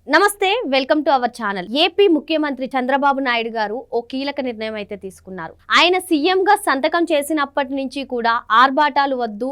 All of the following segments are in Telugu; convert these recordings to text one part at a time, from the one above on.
నమస్తే, welcome to our channel. AP ముఖ్యమంత్రి చంద్రబాబు నాయుడు గారు ఓ కీలక నిర్ణయం అయితే తీసుకున్నారు. ఆయన సీఎంగా సంతకం చేసినప్పటి నుంచి కూడా ఆర్భాటాలు వద్దు,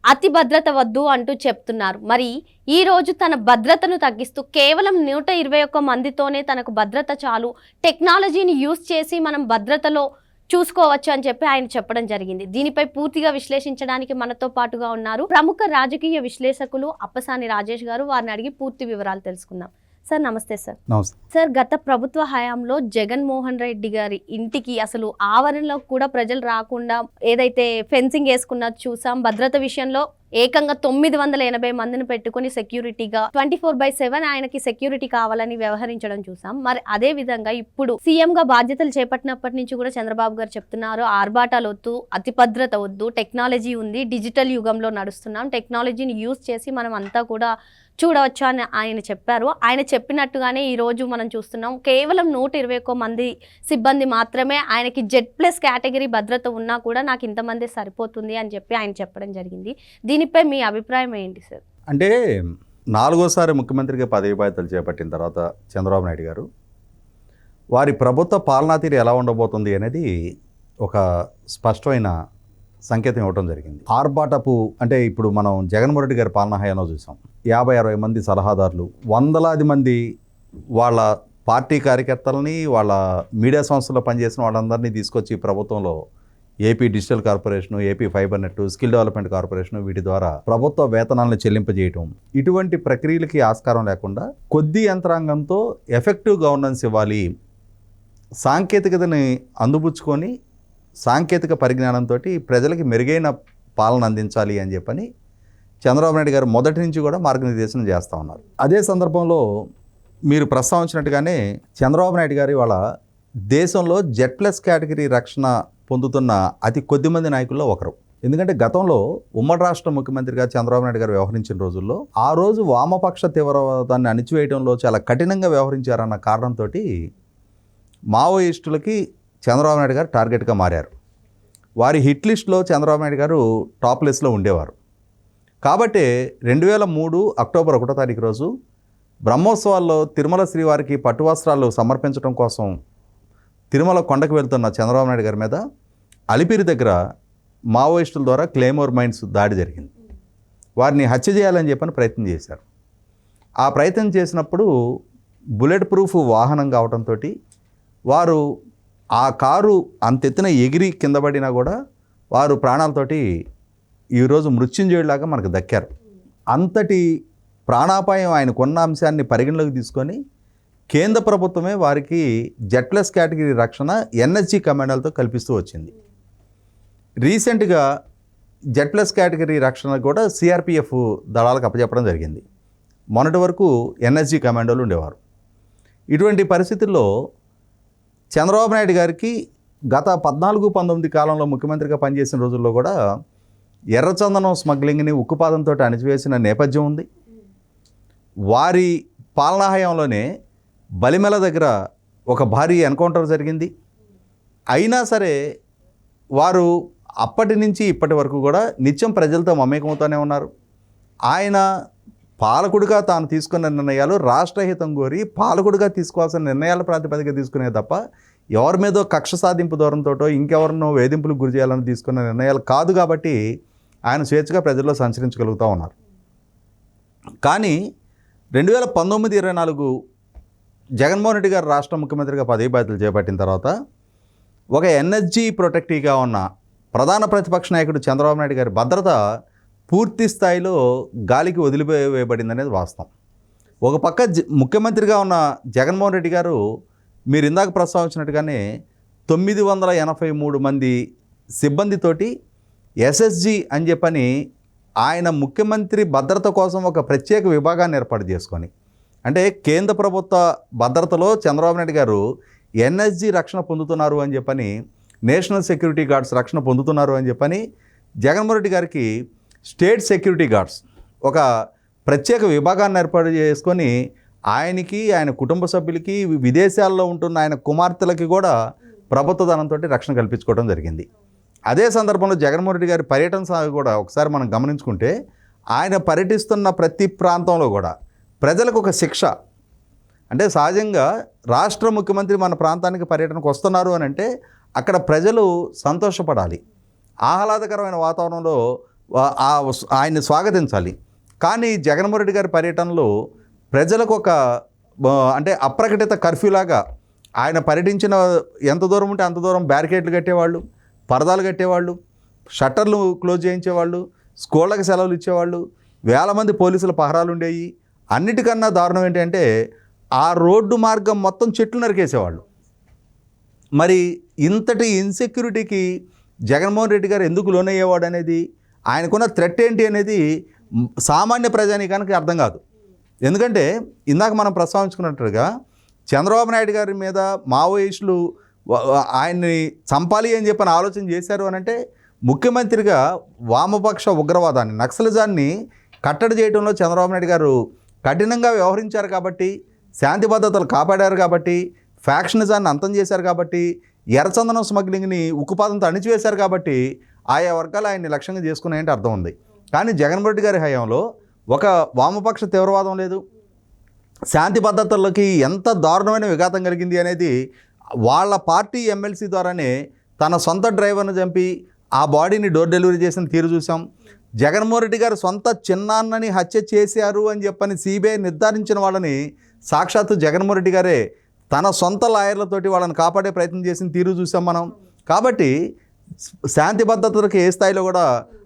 అతి భద్రత వద్దు అంటూ చెప్తున్నారు. మరి ఈ రోజు తన భద్రతను తగ్గిస్తూ కేవలం 121 మందితోనే తనకు భద్రత చాలు, టెక్నాలజీని యూజ్ చేసి మనం భద్రతలో చూసుకోవచ్చు అని చెప్పి ఆయన చెప్పడం జరిగింది. దీనిపై పూర్తిగా విశ్లేషించడానికి మనతో పాటుగా ఉన్నారు ప్రముఖ రాజకీయ విశ్లేషకులు అప్పసాని రాజేష్ గారు. వారిని అడిగి పూర్తి వివరాలు తెలుసుకుందాం. సార్ నమస్తే. సార్ నమస్తే సార్, గత ప్రభుత్వ హయాంలో జగన్మోహన్ రెడ్డి గారి ఇంటికి అసలు ఆవరణలో కూడా ప్రజలు రాకుండా ఏదైతే ఫెన్సింగ్ వేసుకున్నది చూసాం. భద్రత విషయంలో ఏకంగా 980 మందిని పెట్టుకుని సెక్యూరిటీగా 24/7 ఆయనకి సెక్యూరిటీ కావాలని వ్యవహరించడం చూసాం. మరి అదే విధంగా ఇప్పుడు సీఎం గా బాధ్యతలు చేపట్టినప్పటి నుంచి కూడా చంద్రబాబు గారు చెప్తున్నారు, ఆర్భాటాలు వద్దు, అతి భద్రత వద్దు, టెక్నాలజీ ఉంది, డిజిటల్ యుగంలో నడుస్తున్నాం, టెక్నాలజీని యూజ్ చేసి మనం అంతా కూడా చూడవచ్చు అని ఆయన చెప్పారు. ఆయన చెప్పినట్టుగానే ఈ రోజు మనం చూస్తున్నాం, కేవలం 121 మంది సిబ్బంది మాత్రమే ఆయనకి Z+ కేటగిరీ భద్రత ఉన్నా కూడా నాకు ఇంతమంది సరిపోతుంది అని చెప్పి ఆయన చెప్పడం జరిగింది. దీనిపై మీ అభిప్రాయం ఏంటి సార్? అంటే 4వసారి ముఖ్యమంత్రిగా పదవి బాధ్యతలు చేపట్టిన తర్వాత చంద్రబాబు నాయుడు గారు వారి ప్రభుత్వ పాలనా తీరు ఎలా ఉండబోతుంది అనేది ఒక స్పష్టమైన సంకేతం ఇవ్వడం జరిగింది. ఆర్భాటపు అంటే ఇప్పుడు మనం జగన్మోహన్ రెడ్డి గారి పాలనా హయాంలో చూసాం, 50-60 మంది సలహాదారులు, వందలాది మంది వాళ్ళ పార్టీ కార్యకర్తలని, వాళ్ళ మీడియా సంస్థల్లో పనిచేసిన వాళ్ళందరినీ తీసుకొచ్చి ప్రభుత్వంలో AP digital corporation, AP fibre net, skill development corporation వీటి ద్వారా ప్రభుత్వ వేతనాలను చెల్లింపజేయటం, ఇటువంటి ప్రక్రియలకి ఆస్కారం లేకుండా కొద్ది యంత్రాంగంతో ఎఫెక్టివ్ గవర్నెన్స్ ఇవ్వాలి, సాంకేతికతని అందిపుచ్చుకొని సాంకేతిక పరిజ్ఞానంతో ప్రజలకి మెరుగైన పాలన అందించాలి అని చెప్పని చంద్రబాబు నాయుడు గారు మొదటి నుంచి కూడా మార్గనిర్దేశం చేస్తూ ఉన్నారు. అదే సందర్భంలో మీరు ప్రస్తావించినట్టుగానే చంద్రబాబు నాయుడు గారు ఇవాళ దేశంలో Z+ కేటగిరీ రక్షణ పొందుతున్న అతి కొద్ది మంది నాయకుల్లో ఒకరు. ఎందుకంటే గతంలో ఉమ్మడి రాష్ట్ర ముఖ్యమంత్రిగా చంద్రబాబు నాయుడు గారు వ్యవహరించిన రోజుల్లో ఆ రోజు వామపక్ష తీవ్రవాదాన్ని అణిచివేయడంలో చాలా కఠినంగా వ్యవహరించారన్న కారణంతో మావోయిస్టులకి చంద్రబాబు నాయుడు గారు టార్గెట్గా మారారు. వారి హిట్ లిస్ట్లో చంద్రబాబు నాయుడు గారు టాప్ లిస్ట్లో ఉండేవారు. కాబట్టి 2003 అక్టోబర్ 1వ తారీఖు రోజు బ్రహ్మోత్సవాల్లో తిరుమల శ్రీవారికి పట్టు వస్త్రాలు సమర్పించడం కోసం తిరుమల కొండకు వెళ్తున్న చంద్రబాబు నాయుడు గారి మీద అలిపిరి దగ్గర మావోయిస్టుల ద్వారా క్లేమోర్ మైన్స్ దాడి జరిగింది. వారిని హత్య చేయాలని చెప్పని ప్రయత్నం చేశారు. ఆ ప్రయత్నం చేసినప్పుడు బుల్లెట్ ప్రూఫ్ వాహనం కావడంతో వారు ఆ కారు అంతెత్తున ఎగిరి కింద పడినా కూడా వారు ప్రాణాలతోటి ఈరోజు మృత్యుంజయుడిలాగా మనకు దక్కారు. అంతటి ప్రాణాపాయం ఆయన కొన్న అంశాన్ని పరిగణలోకి తీసుకొని కేంద్ర ప్రభుత్వమే వారికి Z+ కేటగిరీ రక్షణ NSG కమాండోలతో కల్పిస్తూ వచ్చింది. రీసెంట్గా Z+ కేటగిరీ రక్షణ కూడా CRPF దళాలకు అప్పచెప్పడం జరిగింది. మొన్నటి వరకు NSG కమాండోలు ఉండేవారు. ఇటువంటి పరిస్థితుల్లో చంద్రబాబు నాయుడు గారికి గత 14-19 కాలంలో ముఖ్యమంత్రిగా పనిచేసిన రోజుల్లో కూడా ఎర్రచందనం స్మగ్లింగ్ని ఉక్కుపాదంతో అణిచివేసిన నేపథ్యం ఉంది. వారి పాలనా హయాంలోనే బలిమెల దగ్గర ఒక భారీ ఎన్కౌంటర్ జరిగింది. అయినా సరే వారు అప్పటి నుంచి ఇప్పటి వరకు కూడా నిత్యం ప్రజలతో మమేకమవుతూనే ఉన్నారు. ఆయన పాలకుడిగా తాను తీసుకున్న నిర్ణయాలు రాష్ట్రహితం కోరి పాలకుడిగా తీసుకోవాల్సిన నిర్ణయాల ప్రాతిపదిక తీసుకునే తప్ప ఎవరి మీదో కక్ష సాధింపు దూరంతోటో ఇంకెవరినో వేధింపులకు గురి చేయాలని తీసుకున్న నిర్ణయాలు కాదు. కాబట్టి ఆయన స్వేచ్ఛగా ప్రజల్లో సంచరించగలుగుతూ ఉన్నారు. కానీ 2019-24 జగన్మోహన్ రెడ్డి గారు రాష్ట్ర ముఖ్యమంత్రిగా పదవి బాధ్యతలు చేపట్టిన తర్వాత ఒక NSG ప్రొటెక్టివ్గా ఉన్న ప్రధాన ప్రతిపక్ష నాయకుడు చంద్రబాబు నాయుడు గారి భద్రత పూర్తి స్థాయిలో గాలికి వదిలివేయబడింది అనేది వాస్తవం. ఒక పక్క ముఖ్యమంత్రిగా ఉన్న జగన్మోహన్ రెడ్డి గారు మీరు ఇందాక ప్రస్తావించినట్టుగానే 983 మంది సిబ్బందితోటి SSG అని చెప్పని ఆయన ముఖ్యమంత్రి భద్రత కోసం ఒక ప్రత్యేక విభాగాన్ని ఏర్పాటు చేసుకొని, అంటే కేంద్ర ప్రభుత్వ భద్రతలో చంద్రబాబు నాయుడు గారు NSG రక్షణ పొందుతున్నారు అని చెప్పని, నేషనల్ సెక్యూరిటీ గార్డ్స్ రక్షణ పొందుతున్నారు అని చెప్పని జగన్మోహన్ రెడ్డి గారికి స్టేట్ సెక్యూరిటీ గార్డ్స్ ఒక ప్రత్యేక విభాగాన్ని ఏర్పాటు చేసుకొని ఆయనకి, ఆయన కుటుంబ సభ్యులకి, విదేశాల్లో ఉంటున్న ఆయన కుమార్తెలకి కూడా ప్రభుత్వ ధనంతో రక్షణ కల్పించుకోవడం జరిగింది. అదే సందర్భంలో జగన్మోహన్ రెడ్డి గారి పర్యటన కూడా ఒకసారి మనం గమనించుకుంటే ఆయన పర్యటిస్తున్న ప్రతి ప్రాంతంలో కూడా ప్రజలకు ఒక శిక్ష, అంటే సహజంగా రాష్ట్ర ముఖ్యమంత్రి మన ప్రాంతానికి పర్యటనకు వస్తున్నారు అని అంటే అక్కడ ప్రజలు సంతోషపడాలి, ఆహ్లాదకరమైన వాతావరణంలో ఆయన్ని స్వాగతించాలి. కానీ జగన్మోహన్ రెడ్డి గారి పర్యటనలో ప్రజలకు ఒక అంటే అప్రకటిత కర్ఫ్యూలాగా ఆయన పర్యటించిన ఎంత దూరం ఉంటే అంత దూరం బ్యారికేడ్లు కట్టేవాళ్ళు, పరదాలు కట్టేవాళ్ళు, షట్టర్లు క్లోజ్ చేయించేవాళ్ళు, స్కూళ్ళకి సెలవులు ఇచ్చేవాళ్ళు, వేల మంది పోలీసుల పహరాలు ఉండేవి. అన్నిటికన్నా దారుణం ఏంటంటే ఆ రోడ్డు మార్గం మొత్తం చెట్లు నరికేసేవాళ్ళు. మరి ఇంతటి ఇన్సెక్యూరిటీకి జగన్మోహన్ రెడ్డి గారు ఎందుకు లోనయ్యేవాడు అనేది, ఆయనకున్న థ్రెట్ ఏంటి అనేది సామాన్య ప్రజానీకానికి అర్థం కాదు. ఎందుకంటే ఇందాక మనం ప్రస్తావించుకున్నట్టుగా చంద్రబాబు నాయుడు గారి మీద మావోయిస్టులు ఆయన్ని చంపాలి అని చెప్పని ఆలోచన చేశారు అని అంటే ముఖ్యమంత్రిగా వామపక్ష ఉగ్రవాదాన్ని, నక్సలిజాన్ని కట్టడి చేయడంలో చంద్రబాబు నాయుడు గారు కఠినంగా వ్యవహరించారు కాబట్టి, శాంతి భద్రతలు కాపాడారు కాబట్టి, ఫ్యాక్షనిజాన్ని అంతం చేశారు కాబట్టి, ఎర్రచందనం స్మగ్లింగ్ని ఉక్కుపాదంతో అణిచివేశారు కాబట్టి ఆయా వర్గాలు ఆయన్ని లక్ష్యంగా చేసుకున్నాయంటే అర్థం ఉంది. కానీ జగన్మోహన్ రెడ్డి గారి హయాంలో ఒక వామపక్ష తీవ్రవాదం లేదు, శాంతి భద్రతలకి ఎంత దారుణమైన విఘాతం కలిగింది అనేది వాళ్ళ పార్టీ ఎమ్మెల్సీ ద్వారానే తన సొంత డ్రైవర్ను చంపి ఆ బాడీని డోర్ డెలివరీ చేసిన తీరు చూసాం. జగన్మోహన్ రెడ్డి గారు సొంత చిన్నాన్నని హత్య చేశారు అని చెప్పని సిబిఐ నిర్ధారించిన వాళ్ళని సాక్షాత్తు జగన్మోహన్ రెడ్డి గారే తన సొంత లాయర్లతోటి వాళ్ళని కాపాడే ప్రయత్నం చేసిన తీరు చూసాం మనం. కాబట్టి శాంతి భద్రతలకు ఏ స్థాయిలో కూడా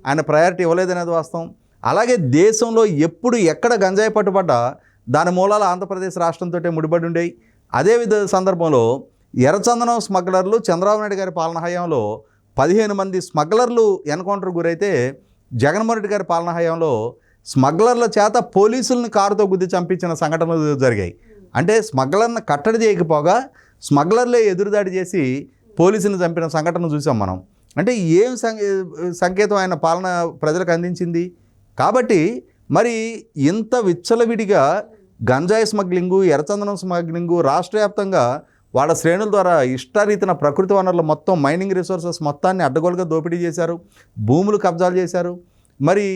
ఆయన ప్రయారిటీ ఇవ్వలేదనేది వాస్తవం. అలాగే దేశంలో ఎప్పుడు ఎక్కడ గంజాయి పట్టుబడ్డా దాని మూలాలు ఆంధ్రప్రదేశ్ రాష్ట్రంతో ముడిపడి ఉండేవి. అదే సందర్భంలో ఎర్రచందనం స్మగ్లర్లు చంద్రబాబు నాయుడు గారి పాలన హయాంలో 15 మంది స్మగ్లర్లు ఎన్కౌంటర్ గురైతే జగన్మోహన్ రెడ్డి గారి పాలన హయాంలో స్మగ్లర్ల చేత పోలీసులను కారుతో గుద్ది చంపించిన సంఘటనలు జరిగాయి. అంటే స్మగ్లర్ని కట్టడి చేయకపోగా స్మగ్లర్లే ఎదురుదాడి చేసి పోలీసులను చంపిన సంఘటన చూసాం మనం. అంటే ఏం సంకేతం ఆయన పాలన ప్రజలకు అందించింది. కాబట్టి మరి ఇంత విచ్చలవిడిగా గంజాయి స్మగ్లింగు, ఎర్రచందనం స్మగ్లింగు రాష్ట్ర వ్యాప్తంగా వాళ్ళ శ్రేణుల ద్వారా ఇష్టారీతిన ప్రకృతి వనరులు మొత్తం మైనింగ్ రిసోర్సెస్ మొత్తాన్ని అడ్డగోలుగా దోపిడీ చేశారు, భూములు కబ్జాలు చేశారు. మరి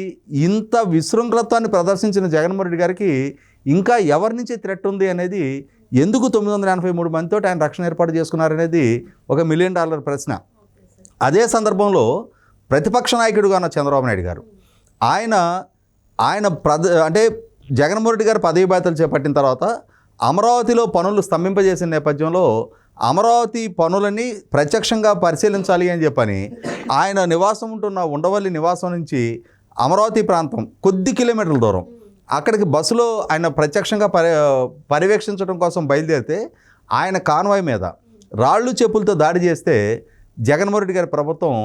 ఇంత విశృంఖలత్వాన్ని ప్రదర్శించిన జగన్మోహన్ రెడ్డి గారికి ఇంకా ఎవరి నుంచి థ్రెట్ ఉంది అనేది, ఎందుకు 983 మందితో ఆయన రక్షణ ఏర్పాటు చేసుకున్నారనేది ఒక $1 మిలియన్ ప్రశ్న. అదే సందర్భంలో ప్రతిపక్ష నాయకుడుగా ఉన్న చంద్రబాబు నాయుడు గారు ఆయన అంటే జగన్మోహన్ రెడ్డి గారు పదవి బాధ్యతలు చేపట్టిన తర్వాత అమరావతిలో పనులు స్తంభింపజేసిన నేపథ్యంలో అమరావతి పనులని ప్రత్యక్షంగా పరిశీలించాలి అని చెప్పని ఆయన నివాసం ఉంటున్న ఉండవల్లి నివాసం నుంచి అమరావతి ప్రాంతం కొద్ది కిలోమీటర్ల దూరం అక్కడికి బస్సులో ఆయన ప్రత్యక్షంగా పర్యవేక్షించడం కోసం బయలుదేరితే ఆయన కాన్వాయ్ మీద రాళ్ళు చెప్పులతో దాడి చేస్తే జగన్మోహన్ రెడ్డి గారి ప్రభుత్వం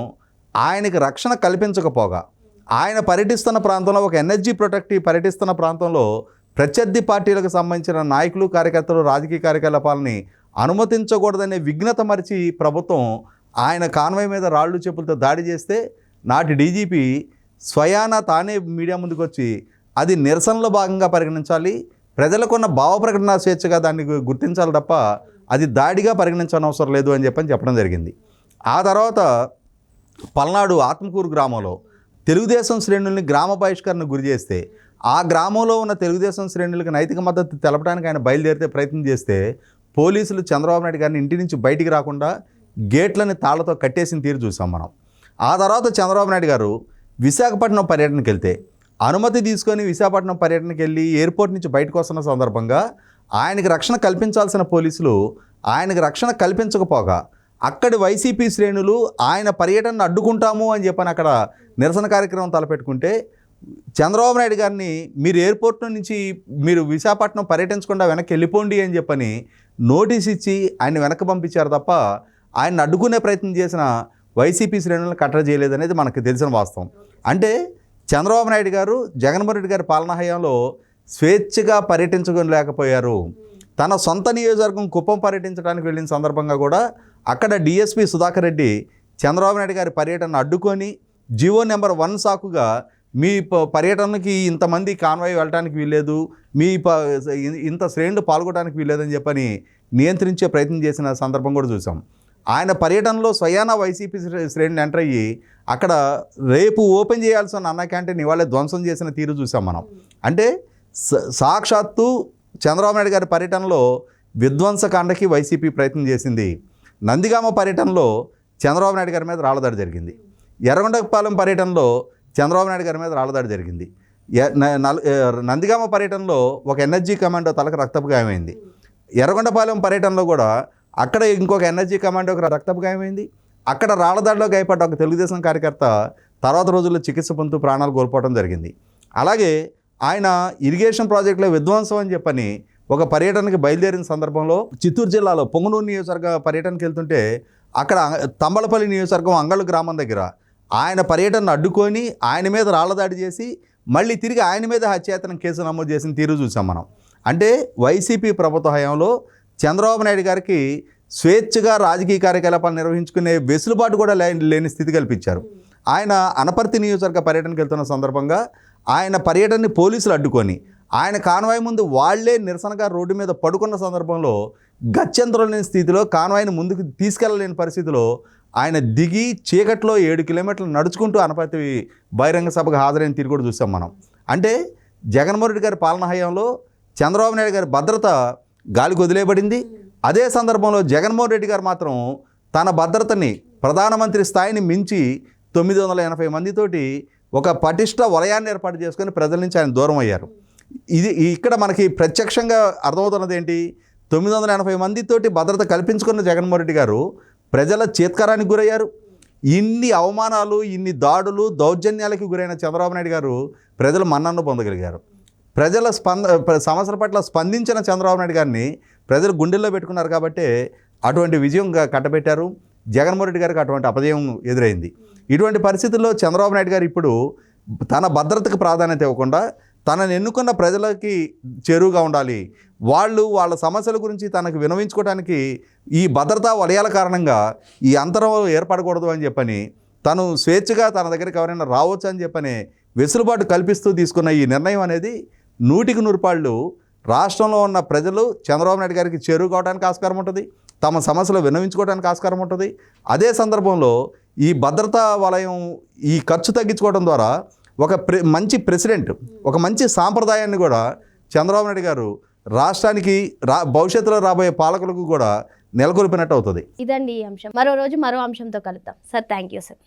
ఆయనకి రక్షణ కల్పించకపోగా ఆయన పర్యటిస్తున్న ప్రాంతంలో ఒక ఎనర్జీ ప్రొటెక్టివ్ పర్యటిస్తున్న ప్రాంతంలో ప్రత్యర్థి పార్టీలకు సంబంధించిన నాయకులు, కార్యకర్తలు, రాజకీయ కార్యకలాపాలని అనుమతించకూడదనే విఘ్నత మరిచి ప్రభుత్వం ఆయన కాన్వాయ్ మీద రాళ్ళు చెప్పులతో దాడి చేస్తే నాటి డీజీపీ స్వయానా తానే మీడియా ముందుకు వచ్చి అది నిరసనలో భాగంగా పరిగణించాలి, ప్రజలకున్న భావ ప్రకటన స్వేచ్ఛగా దాన్ని గుర్తించాలి తప్ప అది దాడిగా పరిగణించనవసరం లేదు అని చెప్పడం జరిగింది. ఆ తర్వాత పల్నాడు ఆత్మకూరు గ్రామంలో తెలుగుదేశం శ్రేణుల్ని గ్రామ బహిష్కరణ గురి చేస్తే ఆ గ్రామంలో ఉన్న తెలుగుదేశం శ్రేణులకు నైతిక మద్దతు తెలపడానికి ఆయన బయలుదేరితే ప్రయత్నం చేస్తే పోలీసులు చంద్రబాబు నాయుడు గారిని ఇంటి నుంచి బయటికి రాకుండా గేట్లని తాళ్లతో కట్టేసిన తీరు చూసాం మనం. ఆ తర్వాత చంద్రబాబు నాయుడు గారు విశాఖపట్నం పర్యటనకి వెళ్తే అనుమతి తీసుకొని విశాఖపట్నం పర్యటనకి వెళ్ళి ఎయిర్పోర్ట్ నుంచి బయటకు వస్తున్న సందర్భంగా ఆయనకి రక్షణ కల్పించాల్సిన పోలీసులు ఆయనకు రక్షణ కల్పించకపోగా అక్కడి వైసీపీ శ్రేణులు ఆయన పర్యటనను అడ్డుకుంటాము అని చెప్పని అక్కడ నిరసన కార్యక్రమం తలపెట్టుకుంటే చంద్రబాబు నాయుడు గారిని మీరు ఎయిర్పోర్ట్ నుంచి మీరు విశాఖపట్నం పర్యటించకుండా వెనక్కి వెళ్ళిపోండి అని చెప్పని నోటీస్ ఇచ్చి ఆయన వెనక్కి పంపించారు తప్ప ఆయన అడ్డుకునే ప్రయత్నం చేసిన వైసీపీ శ్రేణులను కట్టడి చేయలేదనేది మనకు తెలిసిన వాస్తవం. అంటే చంద్రబాబు నాయుడు గారు జగన్మోహన్ రెడ్డి గారి పాలనా హయాంలో స్వేచ్ఛగా పర్యటించలేకపోయారు. తన సొంత నియోజకవర్గం కుప్పం పర్యటించడానికి వెళ్ళిన సందర్భంగా కూడా అక్కడ డిఎస్పీ సుధాకర్ రెడ్డి చంద్రబాబు నాయుడు గారి పర్యటనను అడ్డుకొని జీవో నెంబర్ 1 సాకుగా మీ పర్యటనకి ఇంతమంది కాన్వాయ్ వెళ్ళడానికి వీల్లేదు, మీ ఇంత శ్రేణులు పాల్గొనడానికి వీల్లేదని చెప్పని నియంత్రించే ప్రయత్నం చేసిన సందర్భం కూడా చూసాం. ఆయన పర్యటనలో స్వయానా వైసీపీ శ్రేణులు ఎంటర్ అయ్యి అక్కడ రేపు ఓపెన్ చేయాల్సిన అన్న క్యాంటీన్ ఇవాళ ధ్వంసం చేసిన తీరు చూసాం మనం. అంటే సాక్షాత్తు చంద్రబాబు నాయుడు గారి పర్యటనలో విధ్వంసకాండకి వైసీపీ ప్రయత్నం చేసింది. నందిగామ పర్యటనలో చంద్రబాబు నాయుడు గారి మీద రాళ్లదాడి జరిగింది. ఎర్రగొండపాలెం పర్యటనలో చంద్రబాబు నాయుడు గారి మీద రాళ్లదాడి జరిగింది. నందిగామ పర్యటనలో ఒక ఎన్ఎస్జీ కమాండో తలకు రక్తపు గాయమైంది. ఎర్రగొండపాలెం పర్యటనలో కూడా అక్కడ ఇంకొక ఎన్ఎస్జీ కమాండోకి రక్తపు గాయమైంది. అక్కడ రాళ్లదాడిలో గాయపడ్డ ఒక తెలుగుదేశం కార్యకర్త తర్వాత రోజుల్లో చికిత్స పొందుతూ ప్రాణాలు కోల్పోవడం జరిగింది. అలాగే ఆయన ఇరిగేషన్ ప్రాజెక్టులో విధ్వంసం అని చెప్పని ఒక పర్యటనకి బయలుదేరిన సందర్భంలో చిత్తూరు జిల్లాలో పొంగనూరు నియోజకవర్గ పర్యటనకి వెళ్తుంటే అక్కడ తంబలపల్లి నియోజకవర్గం అంగళ్ళు గ్రామం దగ్గర ఆయన పర్యటనను అడ్డుకొని ఆయన మీద రాళ్లదాడి చేసి మళ్ళీ తిరిగి ఆయన మీద హత్యాయత్నం కేసు నమోదు చేసిన తీరు చూసాం మనం. అంటే వైసీపీ ప్రభుత్వ హయాంలో చంద్రబాబు నాయుడు గారికి స్వేచ్ఛగా రాజకీయ కార్యకలాపాలు నిర్వహించుకునే వెసులుబాటు కూడా లేని స్థితి కల్పించారు. ఆయన అనపర్తి నియోజకవర్గ పర్యటనకు వెళ్తున్న సందర్భంగా ఆయన పర్యటనని పోలీసులు అడ్డుకొని ఆయన కాన్వాయ్ ముందు వాళ్లే నిరసనగా రోడ్డు మీద పడుకున్న సందర్భంలో గత్యంతరం లేని స్థితిలో కాన్వాయ్ని ముందుకు తీసుకెళ్లలేని పరిస్థితిలో ఆయన దిగి చీకట్లో 7 కిలోమీటర్లు నడుచుకుంటూ అనపర్తి బహిరంగ సభకు హాజరైన తీరు కూడా చూసాం మనం. అంటే జగన్మోహన్ రెడ్డి గారి పాలన హయాంలో చంద్రబాబు నాయుడు గారి భద్రత గాలికి వదిలేయబడింది. అదే సందర్భంలో జగన్మోహన్ రెడ్డి గారు మాత్రం తన భద్రతని ప్రధానమంత్రి స్థాయిని మించి 980 మందితోటి ఒక పటిష్ట వలయాన్ని ఏర్పాటు చేసుకొని ప్రజల నుంచి ఆయన దూరం అయ్యారు. ఇది ఇక్కడ మనకి ప్రత్యక్షంగా అర్థమవుతున్నది ఏంటి? 980 మందితోటి భద్రత కల్పించుకున్న జగన్మోహన్ రెడ్డి గారు ప్రజల చీత్కారానికి గురయ్యారు. ఇన్ని అవమానాలు, ఇన్ని దాడులు, దౌర్జన్యాలకి గురైన చంద్రబాబు నాయుడు గారు ప్రజల మన్ననను పొందగలిగారు. ప్రజల సమస్యల పట్ల స్పందించిన చంద్రబాబు నాయుడు గారిని ప్రజలు గుండెల్లో పెట్టుకున్నారు కాబట్టి అటువంటి విజయంగా కట్టబెట్టారు. జగన్మోహన్ రెడ్డి గారికి అటువంటి అపజయం ఎదురైంది. ఇటువంటి పరిస్థితుల్లో చంద్రబాబు నాయుడు గారు ఇప్పుడు తన భద్రతకు ప్రాధాన్యత ఇవ్వకుండా తనను ఎన్నుకున్న ప్రజలకి చేరువుగా ఉండాలి, వాళ్ళ సమస్యల గురించి తనకు వినవించుకోవడానికి ఈ భద్రతా వలయాల కారణంగా ఈ అంతరం ఏర్పడకూడదు అని చెప్పని తను స్వేచ్ఛగా తన దగ్గరికి ఎవరైనా రావచ్చు అని చెప్పని వెసులుబాటు కల్పిస్తూ తీసుకున్న ఈ నిర్ణయం అనేది 100% రాష్ట్రంలో ఉన్న ప్రజలు చంద్రబాబు నాయుడు గారికి చేరుకోవడానికి ఆస్కారం ఉంటుంది, తమ సమస్యలు విన్నవించుకోవడానికి ఆస్కారం ఉంటుంది. అదే సందర్భంలో ఈ భద్రతా వలయం ఈ ఖర్చు తగ్గించుకోవడం ద్వారా ఒక మంచి ప్రెసిడెంట్, ఒక మంచి సాంప్రదాయాన్ని కూడా చంద్రబాబు నాయుడు గారు రాష్ట్రానికి భవిష్యత్తులో రాబోయే పాలకులకు కూడా నెలకొల్పినట్టు అవుతుంది. ఇదండి ఈ అంశం. మరో రోజు మరో అంశంతో కలుద్దాం సార్. Thank you sir.